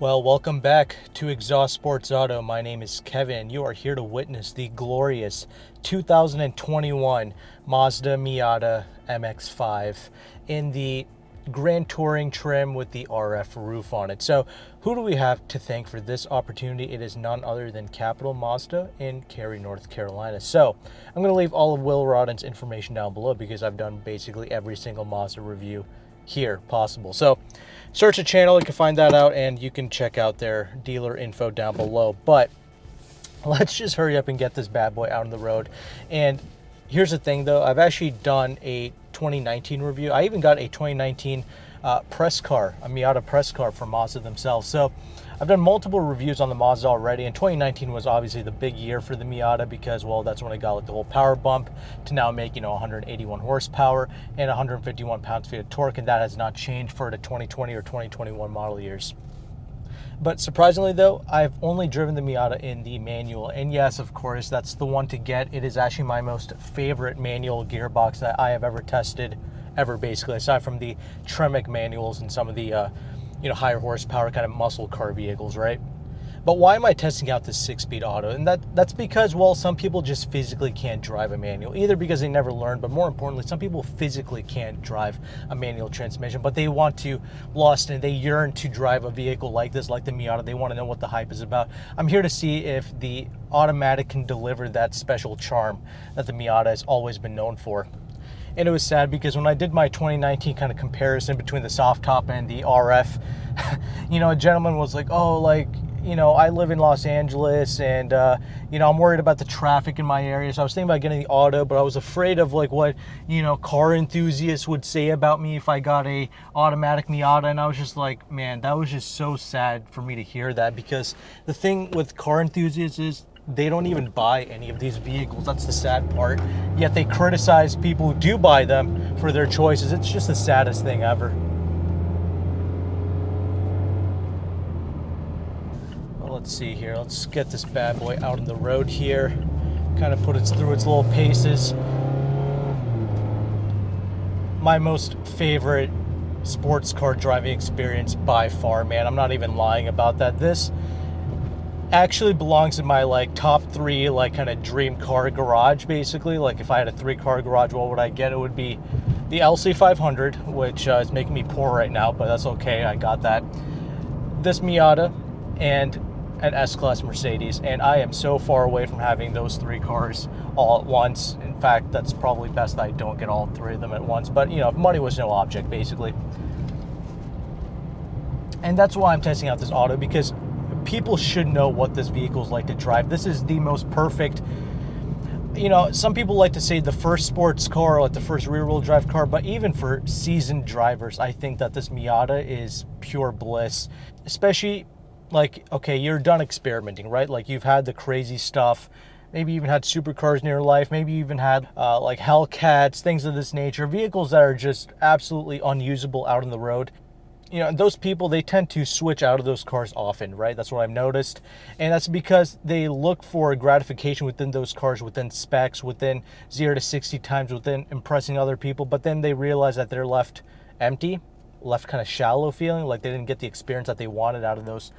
Well, welcome back to Exhaust Sports Auto. My name is Kevin. You are here to witness the glorious 2021 Mazda Miata MX-5 in the Grand Touring trim with the RF roof on it. So who do we have to thank for this opportunity? It is none other than Capital Mazda in Cary, North Carolina. So I'm going to leave all of Will Rodden's information down below because I've done basically every single Mazda review here possible. So search the channel, you can find that out, and you can check out their dealer info down below. But let's just hurry up and get this bad boy out on the road. And here's the thing though, I've actually done a 2019 review. I even got a 2019 press car, a Miata press car from Mazda themselves. So I've done multiple reviews on the Mazda already, and 2019 was obviously the big year for the Miata because, well, that's when I got like the whole power bump to now make, 181 horsepower and 151 pounds-feet of torque, and that has not changed for the 2020 or 2021 model years. But surprisingly though, I've only driven the Miata in the manual, and yes, of course, that's the one to get. It is actually my most favorite manual gearbox that I have ever tested, basically, aside from the Tremec manuals and some of the higher horsepower kind of muscle car vehicles, right? But why am I testing out this 6-speed auto? And that's because, well, some people just physically can't drive a manual, either because they never learned, but more importantly, some people physically can't drive a manual transmission, but they want to they yearn to drive a vehicle like this, like the Miata. They want to know what the hype is about. I'm here to see if the automatic can deliver that special charm that the Miata has always been known for. And it was sad because when I did my 2019 kind of comparison between the soft top and the RF, a gentleman was like, I live in Los Angeles and, I'm worried about the traffic in my area. So I was thinking about getting the auto, but I was afraid of what, car enthusiasts would say about me if I got a automatic Miata. And I was just like, man, that was just so sad for me to hear that, because the thing with car enthusiasts is they don't even buy any of these vehicles. That's the sad part. Yet they criticize people who do buy them for their choices. It's just the saddest thing ever. Well, let's see here. Let's get this bad boy out on the road here. Kind of put it through its little paces. My most favorite sports car driving experience by far, man. I'm not even lying about that. This actually belongs in my top 3 kind of dream car garage, basically. If I had a 3-car garage, what would I get? It would be the LC500, which is making me poor right now, but that's okay, I got that. This Miata and an S-Class Mercedes, and I am so far away from having those 3 cars all at once. In fact, that's probably best I don't get all 3 of them at once, but if money was no object, basically. And that's why I'm testing out this auto, because people should know what this vehicle is like to drive. This is the most perfect, some people like to say the first sports car, like the first rear-wheel drive car, but even for seasoned drivers, I think that this Miata is pure bliss. Especially, okay, you're done experimenting, right? You've had the crazy stuff, maybe even had supercars in your life, maybe even had Hellcats, things of this nature, vehicles that are just absolutely unusable out on the road. Those people, they tend to switch out of those cars often, right? That's what I've noticed. And that's because they look for gratification within those cars, within specs, within 0 to 60 times, within impressing other people. But then they realize that they're left empty, left kind of shallow feeling, like they didn't get the experience that they wanted out of those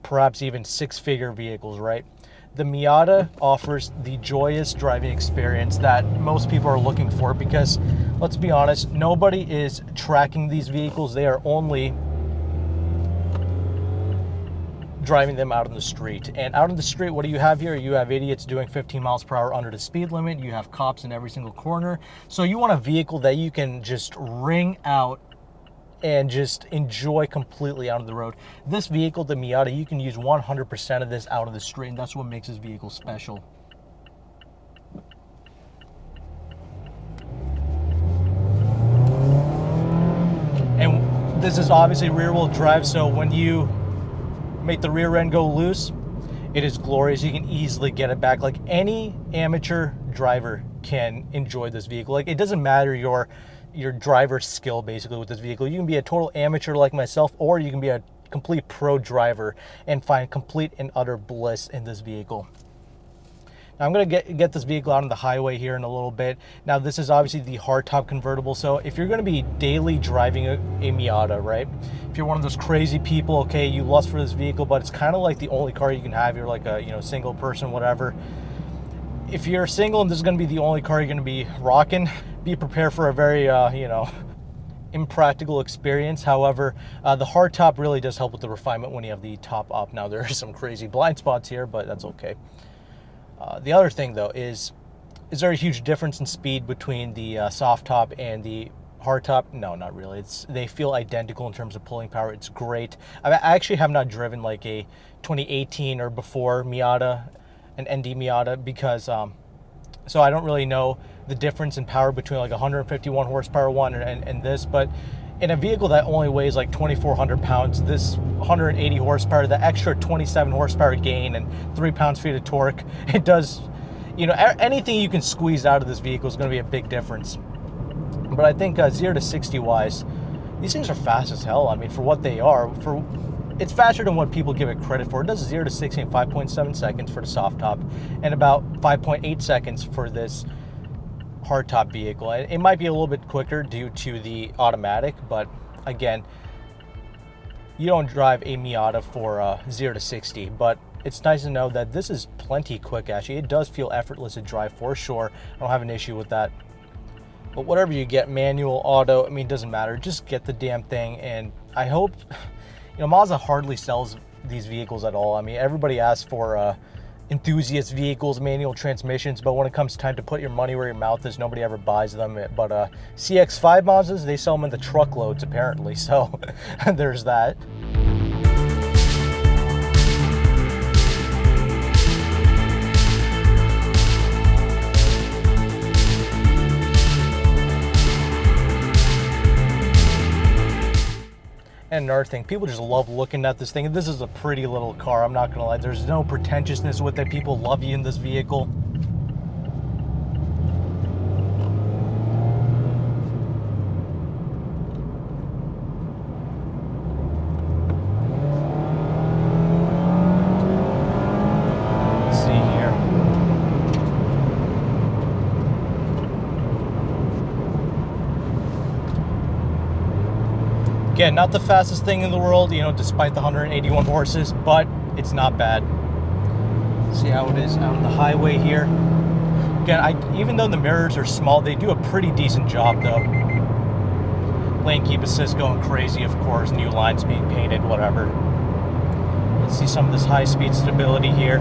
perhaps even 6-figure vehicles, right? The Miata offers the joyous driving experience that most people are looking for, because let's be honest, nobody is tracking these vehicles. They are only driving them out on the street. And out on the street, what do you have here? You have idiots doing 15 miles per hour under the speed limit. You have cops in every single corner. So you want a vehicle that you can just ring out and just enjoy completely out on the road. This vehicle, the Miata, you can use 100% of this out of the street, and that's what makes this vehicle special. And this is obviously rear-wheel drive, so when you make the rear end go loose, it is glorious. You can easily get it back. Any amateur driver can enjoy this vehicle. It doesn't matter your driver's skill, basically, with this vehicle. You can be a total amateur like myself, or you can be a complete pro driver and find complete and utter bliss in this vehicle. I'm going to get this vehicle out on the highway here in a little bit. Now, this is obviously the hardtop convertible. So if you're going to be daily driving a Miata, right? If you're one of those crazy people, okay, you lust for this vehicle, but it's kind of like the only car you can have. You're like a, you know, single person, whatever. If you're single and this is going to be the only car you're going to be rocking, be prepared for a very, you know, impractical experience. However, the hardtop really does help with the refinement when you have the top up. Now, there are some crazy blind spots here, but that's okay. The other thing, though, is there a huge difference in speed between the soft top and the hard top? No, not really. They feel identical in terms of pulling power. It's great. I actually have not driven like a 2018 or before Miata, an ND Miata, because so I don't really know the difference in power between like 151 horsepower one and this, but in a vehicle that only weighs like 2,400 pounds, this 180 horsepower, the extra 27 horsepower gain and 3 pounds-feet of torque, it does, you know, anything you can squeeze out of this vehicle is going to be a big difference. But I think 0 to 60 wise, these things are fast as hell. I mean, for what they are, it's faster than what people give it credit for. It does 0 to 60 in 5.7 seconds for the soft top and about 5.8 seconds for this hardtop vehicle. It might be a little bit quicker due to the automatic, but again, you don't drive a Miata for 0 to 60, but it's nice to know that this is plenty quick. Actually, it does feel effortless to drive for sure. I don't have an issue with that. But whatever you get, manual, auto, I mean, it doesn't matter. Just get the damn thing. And I hope, you know, Mazda hardly sells these vehicles at all. I mean, everybody asks for enthusiast vehicles, manual transmissions, but when it comes time to put your money where your mouth is, nobody ever buys them. But CX-5 Mazdas, they sell them in the truckloads apparently, so there's that. And another thing, people just love looking at this thing. This is a pretty little car, I'm not gonna lie. There's no pretentiousness with it. People love you in this vehicle. Let's see here. Again, not the fastest thing in the world, you know, despite the 181 horses, but it's not bad. See how it is out on the highway here. Again, even though the mirrors are small, they do a pretty decent job though. Lane keep assist going crazy, of course, new lines being painted, whatever. Let's see some of this high-speed stability here.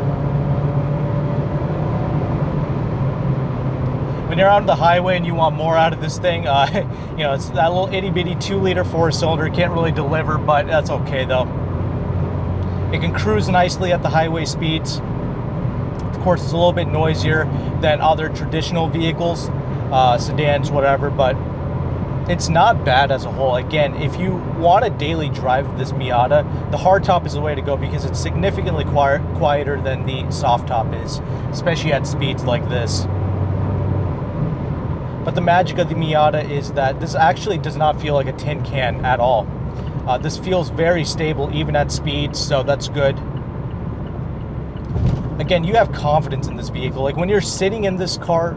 When you're out on the highway and you want more out of this thing, you know, it's that little itty-bitty 2-liter 4-cylinder. Can't really deliver, but that's okay though. It can cruise nicely at the highway speeds. Of course, it's a little bit noisier than other traditional vehicles, sedans, whatever, but it's not bad as a whole. Again, if you want to daily drive this Miata, the hardtop is the way to go because it's significantly quieter than the soft top is, especially at speeds like this. But the magic of the Miata is that this actually does not feel like a tin can at all. This feels very stable even at speeds, so that's good. Again, you have confidence in this vehicle. Like when you're sitting in this car,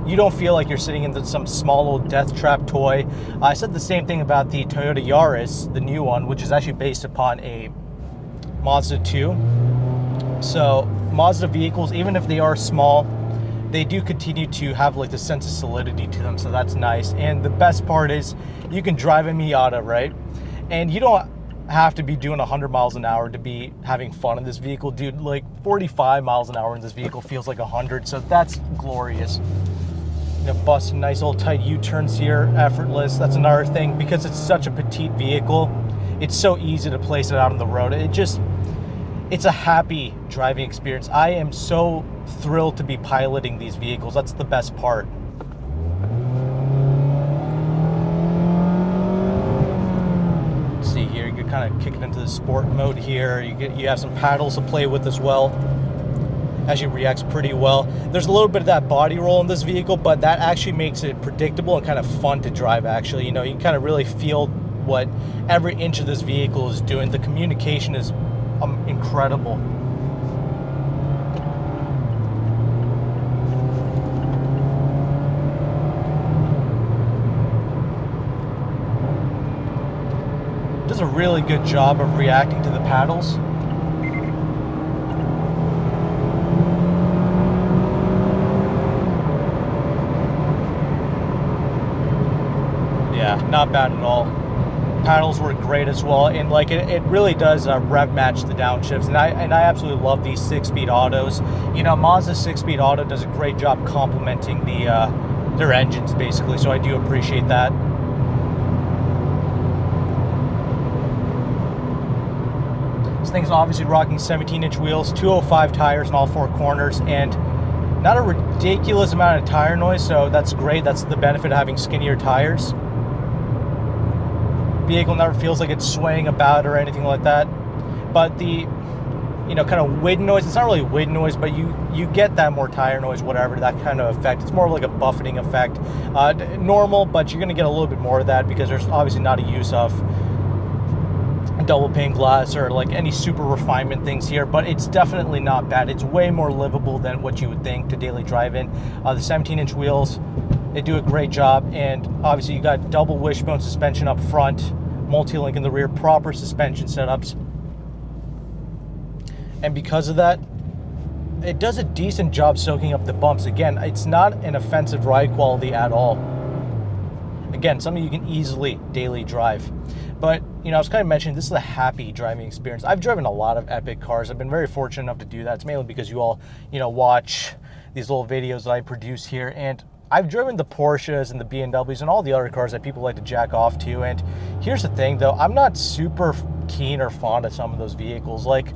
you don't feel like you're sitting in some small little death trap toy. I said the same thing about the Toyota Yaris, the new one, which is actually based upon a Mazda 2. So Mazda vehicles, even if they are small, they do continue to have like the sense of solidity to them, so that's nice. And the best part is you can drive a Miata, right? And you don't have to be doing 100 miles an hour to be having fun in this vehicle, dude. Like 45 miles an hour in this vehicle feels like 100, so that's glorious. You know, busting nice old tight U-turns here, effortless. That's another thing, because it's such a petite vehicle, it's so easy to place it out on the road. It's a happy driving experience. I am so thrilled to be piloting these vehicles. That's the best part. Let's see here, you can kind of kick it into the sport mode here. You have some paddles to play with as well. Actually reacts pretty well. There's a little bit of that body roll in this vehicle, but that actually makes it predictable and kind of fun to drive actually. You know, you can kind of really feel what every inch of this vehicle is doing. The communication is incredible. does a really good job of reacting to the paddles. Yeah, not bad at all. Paddles work great as well, and like it really does rev match the downshifts, and I absolutely love these 6-speed autos. You know, Mazda's 6-speed auto does a great job complementing their engines basically, so I do appreciate that. This thing's obviously rocking 17-inch wheels, 205 tires in all 4 corners, and not a ridiculous amount of tire noise, so that's great. That's the benefit of having skinnier tires. Vehicle never feels like it's swaying about or anything like that. But the, you know, kind of wind noise, it's not really wind noise, but you get that more tire noise, whatever, that kind of effect. It's more like a buffeting effect. Normal, but you're going to get a little bit more of that because there's obviously not a use of double pane glass or like any super refinement things here, but it's definitely not bad. It's way more livable than what you would think to daily drive in. The 17-inch wheels, they do a great job, and obviously you got double wishbone suspension up front, multi-link in the rear, proper suspension setups, and because of that, it does a decent job soaking up the bumps. Again, it's not an offensive ride quality at all. Again, something you can easily daily drive. But, you know, I was kind of mentioning, this is a happy driving experience. I've driven a lot of epic cars. I've been very fortunate enough to do that. It's mainly because you all, you know, watch these little videos that I produce here, and I've driven the Porsches and the BMWs and all the other cars that people like to jack off to. And here's the thing, though, I'm not super keen or fond of some of those vehicles. Like,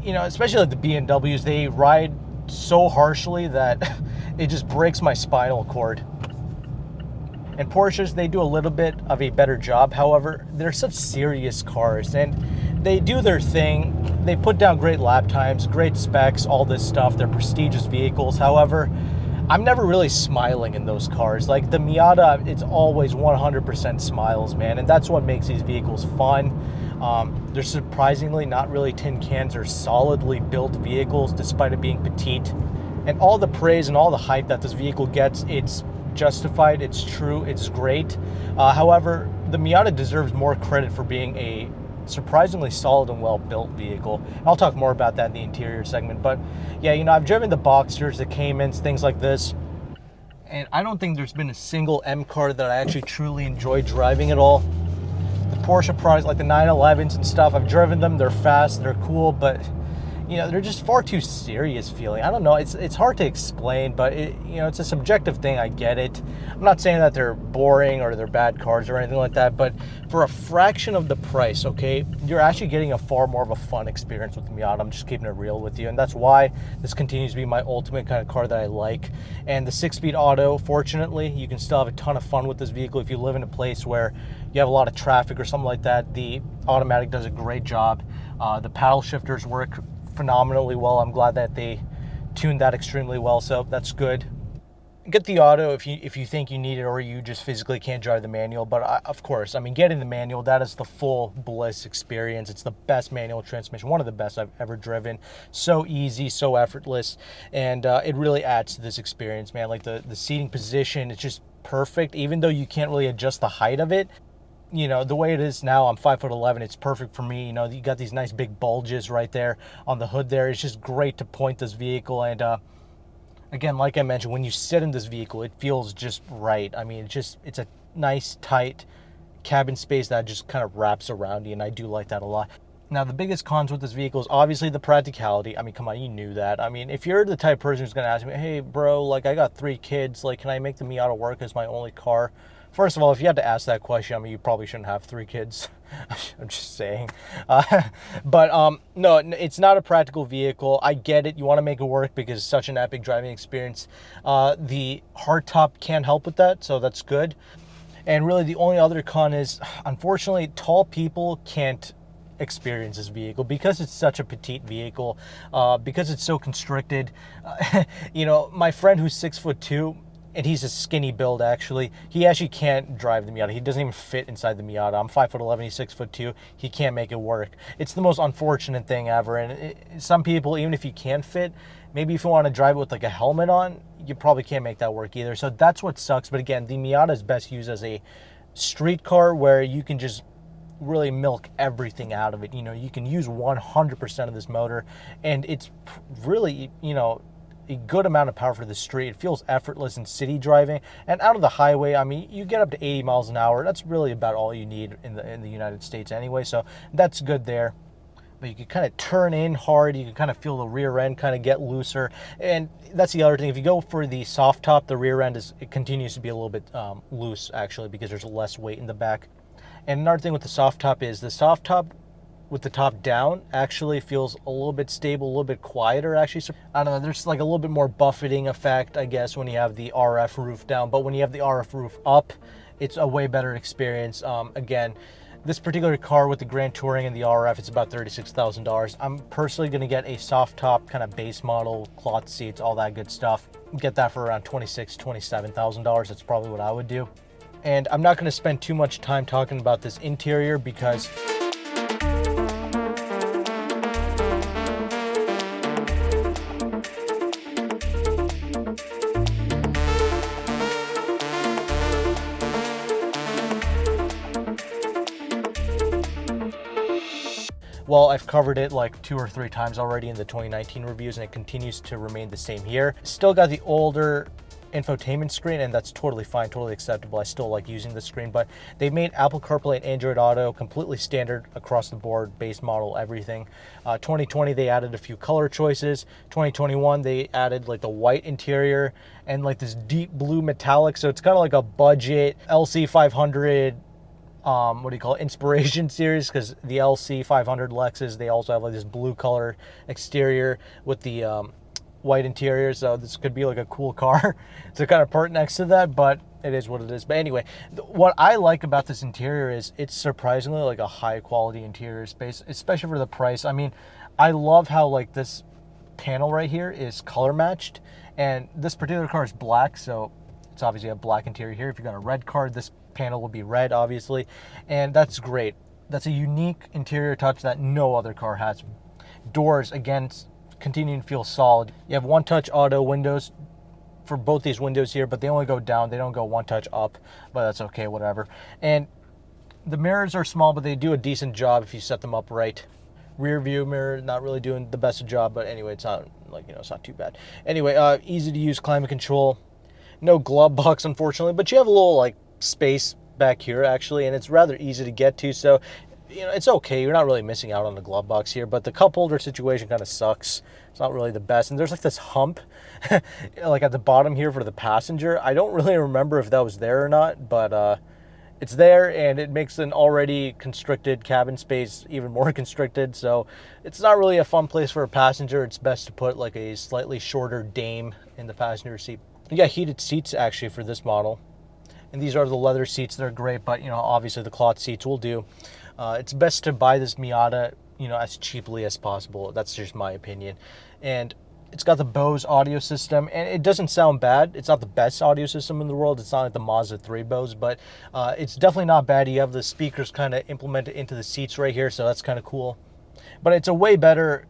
you know, especially like the BMWs, they ride so harshly that it just breaks my spinal cord. And Porsches, they do a little bit of a better job. However, they're such serious cars, and they do their thing. They put down great lap times, great specs, all this stuff. They're prestigious vehicles. However, I'm never really smiling in those cars. Like the Miata, it's always 100% smiles, man. And that's what makes these vehicles fun. They're surprisingly not really tin cans or solidly built vehicles, despite it being petite. And all the praise and all the hype that this vehicle gets, it's justified, it's true, it's great. However, the Miata deserves more credit for being a surprisingly solid and well-built vehicle. I'll talk more about that in the interior segment, but yeah, you know, I've driven the Boxsters, the Caymans, things like this, and I don't think there's been a single M car that I actually truly enjoy driving at all. The Porsche products, like the 911s and stuff, I've driven them, they're fast, they're cool, but you know, they're just far too serious feeling. I don't know, it's hard to explain, but you know, it's a subjective thing, I get it. I'm not saying that they're boring or they're bad cars or anything like that, but for a fraction of the price, okay, you're actually getting a far more of a fun experience with the Miata. I'm just keeping it real with you, and that's why this continues to be my ultimate kind of car that I like. And the 6-speed auto, fortunately, you can still have a ton of fun with this vehicle if you live in a place where you have a lot of traffic or something like that. The automatic does a great job. The paddle shifters work phenomenally well. I'm glad that they tuned that extremely well, so that's good. Get the auto if you think you need it or you just physically can't drive the manual, but of course, I mean, getting the manual, that is the full bliss experience. It's the best manual transmission, one of the best I've ever driven. So easy, so effortless, and it really adds to this experience, man. Like the seating position, it's just perfect, even though you can't really adjust the height of it. You know, the way it is now, I'm 5'11", it's perfect for me. You know, you got these nice big bulges right there on the hood there. It's just great to point this vehicle, and again, like I mentioned, when you sit in this vehicle, it feels just right. I mean, it's a nice, tight cabin space that just kind of wraps around you, and I do like that a lot. Now, the biggest cons with this vehicle is obviously the practicality. I mean, come on, you knew that. I mean, if you're the type of person who's going to ask me, hey, bro, like, I got 3 kids, like, can I make the Miata work as my only car? First of all, if you had to ask that question, I mean, you probably shouldn't have 3 kids. I'm just saying. But no, it's not a practical vehicle. I get it. You want to make it work because it's such an epic driving experience. The hardtop can't help with that, so that's good. And really, the only other con is, unfortunately, tall people can't experience this vehicle because it's such a petite vehicle, because it's so constricted. You know, my friend who's 6'2", and he's a skinny build, actually. He actually can't drive the Miata. He doesn't even fit inside the Miata. I'm 5'11", he's 6'2". He can't make it work. It's the most unfortunate thing ever. And some people, even if you can fit, maybe if you want to drive it with like a helmet on, you probably can't make that work either. So that's what sucks. But again, the Miata is best used as a street car where you can just really milk everything out of it. You know, you can use 100% of this motor, and it's really, you know, a good amount of power for the street. It feels effortless in city driving, and out of the highway, I mean, you get up to 80 miles an hour. That's really about all you need in the United States anyway, so that's good there. But you can kind of turn in hard. You can kind of feel the rear end kind of get looser. And that's the other thing. If you go for the soft top, the rear end it continues to be a little bit loose, actually, because there's less weight in the back. And another thing with the soft top is the soft top with the top down actually feels a little bit stable, a little bit quieter, actually. So, I don't know, there's like a little bit more buffeting effect, I guess, when you have the RF roof down. But when you have the RF roof up, it's a way better experience. Again, this particular car with the Grand Touring and the RF, it's about $36,000. I'm personally going to get a soft top kind of base model, cloth seats, all that good stuff. Get that for around $26,000, $27,000. That's probably what I would do. And I'm not going to spend too much time talking about this interior because well, I've covered it like 2 or 3 times already in the 2019 reviews, and it continues to remain the same here. Still got the older infotainment screen, and that's totally fine, totally acceptable. I still like using the screen, but they made Apple CarPlay and Android Auto completely standard across the board, base model, everything. 2020, they added a few color choices. 2021, they added like the white interior and like this deep blue metallic, so it's kind of like a budget LC500 what do you call it, inspiration series, because the LC 500 Lexus, they also have like this blue color exterior with the white interior, so this could be like a cool car to kind of park next to that, but it is what it is. But anyway, what I like about this interior is it's surprisingly like a high quality interior space, especially for the price. I mean, I love how like this panel right here is color matched, and this particular car is black, so it's obviously a black interior here. If you got a red car, this panel will be red, obviously, and that's great. That's a unique interior touch that no other car has. Doors, again, continue to feel solid. You have one touch auto windows for both these windows here, but they only go down, they don't go one touch up, but that's okay, whatever. And the mirrors are small, but they do a decent job if you set them up right. Rear view mirror, not really doing the best job, but anyway, it's not like, you know, it's not too bad. Anyway, easy to use climate control. No glove box, unfortunately, but you have a little like space back here actually, and it's rather easy to get to, so you know, it's okay. You're not really missing out on the glove box here, but the cup holder situation kind of sucks. It's not really the best, and there's like this hump like at the bottom here for the passenger. I don't really remember if that was there or not, but it's there, and it makes an already constricted cabin space even more constricted, so it's not really a fun place for a passenger. It's best to put like a slightly shorter dame in the passenger seat. You got heated seats actually for this model, and these are the leather seats. They're great, but you know, obviously the cloth seats will do. It's best to buy this Miata, you know, as cheaply as possible. That's just my opinion. And it's got the Bose audio system, and it doesn't sound bad. It's not the best audio system in the world. It's not like the Mazda 3 Bose, but it's definitely not bad. You have the speakers kind of implemented into the seats right here, so that's kind of cool. But it's a way better,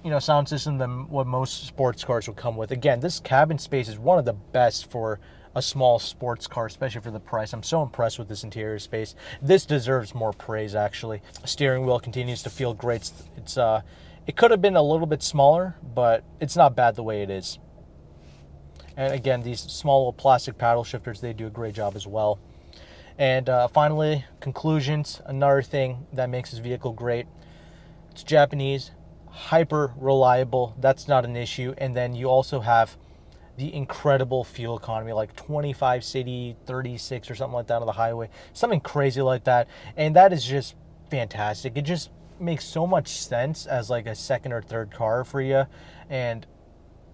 you know, sound system than what most sports cars will come with. Again, this cabin space is one of the best for a small sports car, especially for the price. I'm so impressed with this interior space. This deserves more praise, actually. Steering wheel continues to feel great. It's it could have been a little bit smaller, but it's not bad the way it is. And again, these small little plastic paddle shifters, they do a great job as well. And finally, conclusions. Another thing that makes this vehicle great. It's Japanese, hyper reliable. That's not an issue. And then you also have the incredible fuel economy, like 25 city, 36 or something like that on the highway, something crazy like that. And that is just fantastic. It just makes so much sense as like a second or third car for you. And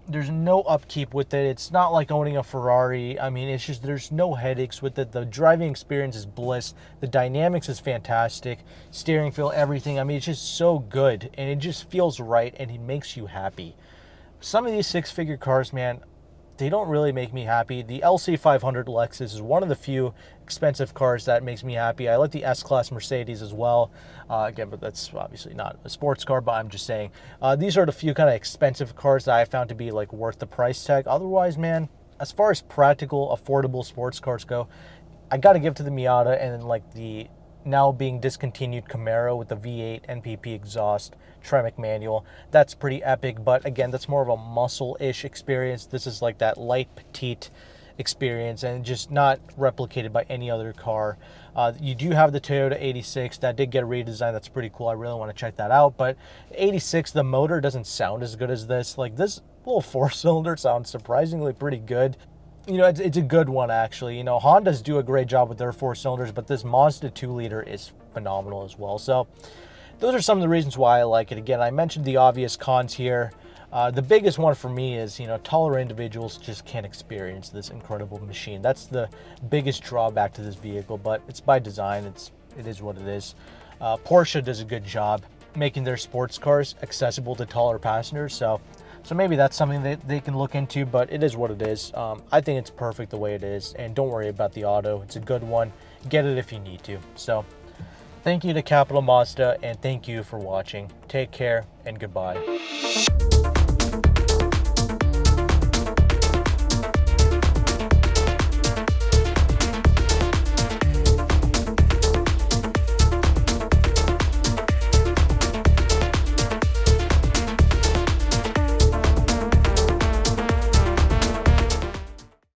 there's no upkeep with it. It's not like owning a Ferrari. I mean, it's just, there's no headaches with it. The driving experience is bliss. The dynamics is fantastic. Steering feel, everything. I mean, it's just so good, and it just feels right, and it makes you happy. Some of these six-figure cars, man, they don't really make me happy. The LC500 Lexus is one of the few expensive cars that makes me happy. I like the S-Class Mercedes as well. Again, but that's obviously not a sports car, but I'm just saying. These are the few kind of expensive cars that I found to be like worth the price tag. Otherwise, man, as far as practical, affordable sports cars go, I got to give to the Miata and then like the now being discontinued Camaro with the V8 NPP exhaust, Tremec manual. That's pretty epic, but again, that's more of a muscle-ish experience. This is like that light, petite experience and just not replicated by any other car. You do have the Toyota 86 that did get a redesign. That's pretty cool. I really want to check that out. But 86, the motor doesn't sound as good as this. Like, this little four-cylinder sounds surprisingly pretty good. You know, it's a good one, actually. You know, Hondas do a great job with their four cylinders, but this Mazda 2-liter is phenomenal as well. So those are some of the reasons why I like it. Again, I mentioned the obvious cons here. The biggest one for me is, you know, taller individuals just can't experience this incredible machine. That's the biggest drawback to this vehicle, but it's by design. It is what it is. Porsche does a good job making their sports cars accessible to taller passengers. So maybe that's something that they can look into, but it is what it is. I think it's perfect the way it is, and don't worry about the auto. It's a good one. Get it if you need to. So thank you to Capital Mazda, and thank you for watching. Take care, and goodbye.